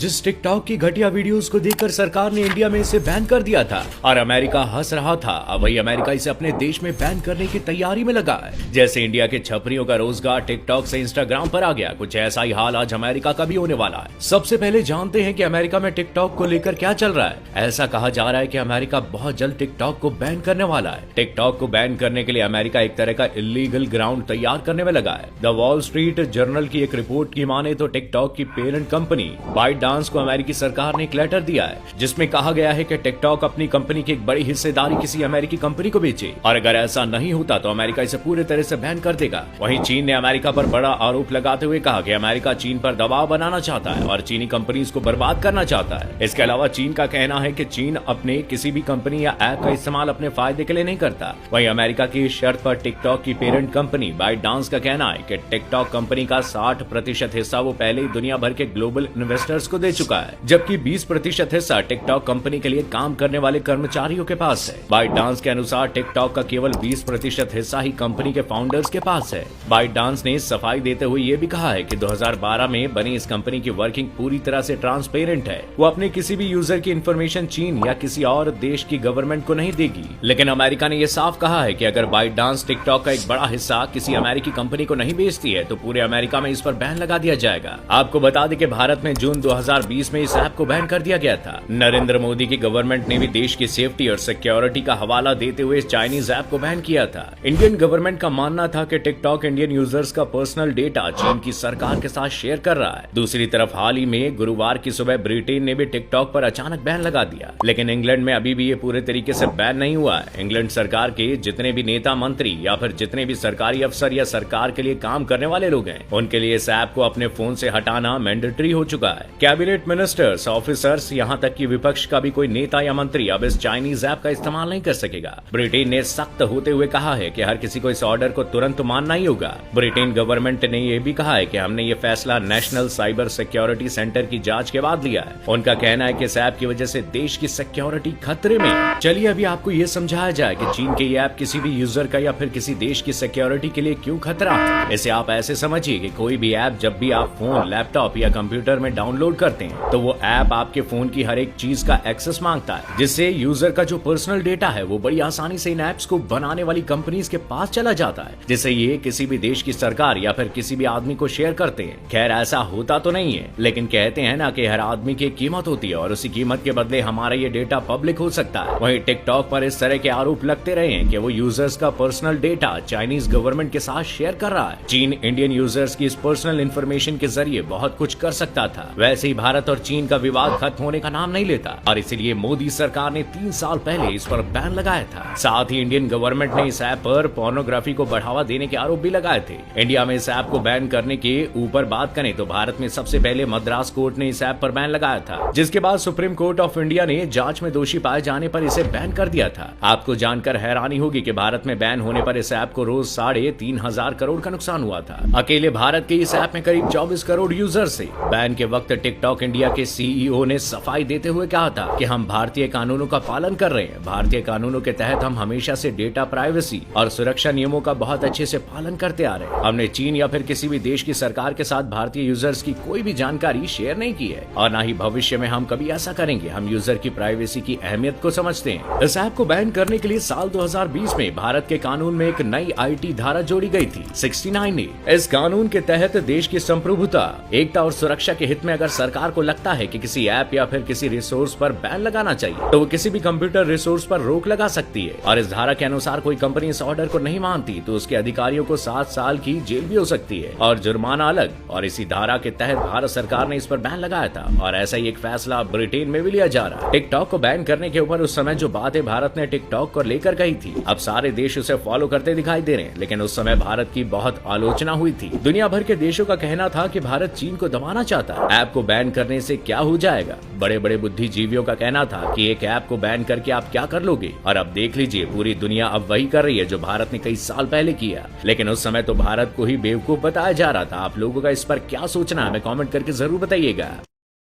जिस टिकटॉक की घटिया वीडियोस को देखकर सरकार ने इंडिया में इसे बैन कर दिया था और अमेरिका हंस रहा था, अब वही अमेरिका इसे अपने देश में बैन करने की तैयारी में लगा है। जैसे इंडिया के छपरियों का रोजगार टिकटॉक से इंस्टाग्राम पर आ गया, कुछ ऐसा ही हाल आज अमेरिका का भी होने वाला है। सबसे पहले जानते हैं कि अमेरिका में टिकटॉक को लेकर क्या चल रहा है। ऐसा कहा जा रहा है कि अमेरिका बहुत जल्द टिकटॉक को बैन करने वाला है। टिकटॉक को बैन करने के लिए अमेरिका एक तरह का इलीगल ग्राउंड तैयार करने में लगा है। द वॉल स्ट्रीट जर्नल की एक रिपोर्ट की माने तो टिकटॉक की पेरेंट कंपनी बाइटडांस को अमेरिकी सरकार ने एक लेटर दिया है, जिसमें कहा गया है कि टिकटॉक अपनी कंपनी की एक बड़ी हिस्सेदारी किसी अमेरिकी कंपनी को बेचे और अगर ऐसा नहीं होता तो अमेरिका इसे पूरी तरह से बैन कर देगा। वहीं चीन ने अमेरिका पर बड़ा आरोप लगाते हुए कहा कि अमेरिका चीन पर दबाव बनाना चाहता है और चीनी कंपनीज को बर्बाद करना चाहता है। इसके अलावा चीन का कहना है कि चीन अपने किसी भी कंपनी या ऐप का इस्तेमाल अपने फायदे के लिए नहीं करता। वहीं अमेरिका की शर्त पर टिकटॉक की पेरेंट कंपनी बाइटडांस का कहना है कि टिकटॉक कंपनी का 60% हिस्सा वो पहले ही दुनिया भर के ग्लोबल इन्वेस्टर्स को दे चुका है, जबकि 20% हिस्सा टिकटॉक कंपनी के लिए काम करने वाले कर्मचारियों के पास है। बाइटडांस के अनुसार टिकटॉक का केवल 20% हिस्सा ही कंपनी के फाउंडर्स के पास है। बाइटडांस ने सफाई देते हुए ये भी कहा है कि 2012 में बनी इस कंपनी की वर्किंग पूरी तरह से ट्रांसपेरेंट है। वो अपने किसी भी यूजर की इन्फॉर्मेशन चीन या किसी और देश की गवर्नमेंट को नहीं देगी। लेकिन अमेरिका ने यह साफ कहा है कि अगर बाइटडांस टिकटॉक का एक बड़ा हिस्सा किसी अमेरिकी कंपनी को नहीं बेचती है तो पूरे अमेरिका में इस पर बैन लगा दिया जाएगा। आपको बता दें कि भारत में जून 2020 में इस ऐप को बैन कर दिया गया था। नरेंद्र मोदी की गवर्नमेंट ने भी देश की सेफ्टी और सिक्योरिटी का हवाला देते हुए इस चाइनीज ऐप को बैन किया था। इंडियन गवर्नमेंट का मानना था कि टिकटॉक इंडियन यूजर्स का पर्सनल डेटा चीन की सरकार के साथ शेयर कर रहा है। दूसरी तरफ हाल ही में गुरुवार की सुबह ब्रिटेन ने भी टिकटॉक पर अचानक बैन लगा दिया, लेकिन इंग्लैंड में अभी भी ये पूरे तरीके से बैन नहीं हुआ है। इंग्लैंड सरकार के जितने भी नेता मंत्री या फिर जितने भी सरकारी अफसर या सरकार के लिए काम करने वाले लोग हैं, उनके लिए इस ऐप को अपने फोन से हटाना मैंडेटरी हो चुका है। कैबिनेट मिनिस्टर्स, ऑफिसर्स, यहाँ तक कि विपक्ष का भी कोई नेता या मंत्री अब इस चाइनीज ऐप का इस्तेमाल नहीं कर सकेगा। ब्रिटेन ने सख्त होते हुए कहा है कि हर किसी को इस ऑर्डर को तुरंत मानना ही होगा। ब्रिटेन गवर्नमेंट ने यह भी कहा है कि हमने ये फैसला नेशनल साइबर सिक्योरिटी सेंटर की जांच के बाद लिया है। उनका कहना है कि इस ऐप की वजह से देश की सिक्योरिटी खतरे में। चलिए अभी आपको ये समझाया जाए कि चीन के ये ऐप किसी भी यूजर का या फिर किसी देश की सिक्योरिटी के लिए क्यों खतरा है। इसे आप ऐसे समझिए कि कोई भी ऐप जब भी आप फोन, लैपटॉप या कंप्यूटर में डाउनलोड करते हैं तो वो ऐप आपके फोन की हर एक चीज का एक्सेस मांगता है, जिससे यूजर का जो पर्सनल डेटा है वो बड़ी आसानी से इन ऐप्स को बनाने वाली कंपनीज के पास चला जाता है, जिससे ये किसी भी देश की सरकार या फिर किसी भी आदमी को शेयर करते हैं। खैर ऐसा होता तो नहीं है, लेकिन कहते हैं ना कि हर आदमी की कीमत होती है और उसी कीमत के बदले हमारा ये डेटा पब्लिक हो सकता है। वहीं टिकटॉक पर इस तरह के आरोप लगते रहे हैं कि वो यूजर्स का पर्सनल डेटा चाइनीज गवर्नमेंट के साथ शेयर कर रहा है। चीन इंडियन यूजर्स की इस पर्सनल इंफॉर्मेशन के जरिए बहुत कुछ कर सकता था। वैसे ही भारत और चीन का विवाद खत्म होने का नाम नहीं लेता और इसीलिए मोदी सरकार ने 3 साल पहले इस पर बैन लगाया था। साथ ही इंडियन गवर्नमेंट ने इस ऐप पर पोर्नोग्राफी को बढ़ावा देने के आरोप भी लगाए थे। इंडिया में इस ऐप को बैन करने के ऊपर बात करें तो भारत में सबसे पहले मद्रास कोर्ट ने इस ऐप पर बैन लगाया था, जिसके बाद सुप्रीम कोर्ट ऑफ इंडिया ने जांच में दोषी पाए जाने पर इसे बैन कर दिया था। आपको जानकर हैरानी होगी कि भारत में बैन होने पर इस ऐप को रोज 3,500 करोड़ का नुकसान हुआ था। अकेले भारत के इस ऐप में करीब 24 करोड़ यूजर से। बैन के वक्त टिकटॉक इंडिया के सीईओ ने सफाई देते हुए कहा था कि हम भारतीय कानूनों का पालन कर रहे हैं। भारतीय कानूनों के तहत हम हमेशा से डेटा प्राइवेसी और सुरक्षा नियमों का बहुत अच्छे से पालन करते आ रहे हैं। हमने चीन या फिर किसी भी देश की सरकार के साथ भारतीय यूजर्स की कोई भी जानकारी शेयर नहीं की है और न ही भविष्य में हम कभी ऐसा करेंगे। हम यूजर की प्राइवेसी की अहमियत को समझते हैं। इस ऐप को बैन करने के लिए साल 2020 में भारत के कानून में एक नई आईटी धारा जोड़ी गई थी, 69A। इस कानून के तहत देश की संप्रभुता, एकता और सुरक्षा के हित में अगर सरकार को लगता है कि किसी ऐप या फिर किसी रिसोर्स पर बैन लगाना चाहिए तो वो किसी भी कंप्यूटर रिसोर्स पर रोक लगा सकती है। और इस धारा के अनुसार कोई कंपनी इस ऑर्डर को नहीं मानती तो उसके अधिकारियों को 7 साल की जेल भी हो सकती है और जुर्माना अलग। और इसी धारा के तहत भारत सरकार ने इस पर बैन लगाया था और ऐसा ही एक फैसला ब्रिटेन में भी लिया जा रहा है। टिकटॉक को बैन करने के ऊपर उस समय जो बातें भारत ने टिकटॉक को लेकर कही थी, अब सारे देश उसे फॉलो करते दिखाई दे रहे हैं, लेकिन उस समय भारत की बहुत आलोचना हुई थी। दुनिया भर के देशों का कहना था कि भारत चीन को दबाना चाहता है। ऐप को बैन करने से क्या हो जाएगा। बड़े बड़े बुद्धिजीवियों का कहना था कि एक ऐप को बैन करके आप क्या कर लोगे, और अब देख लीजिए पूरी दुनिया अब वही कर रही है जो भारत ने कई साल पहले किया। लेकिन उस समय तो भारत को ही बेवकूफ बताया जा रहा था। आप लोगों का इस पर क्या सोचना है, हमें कमेंट करके जरूर बताइएगा।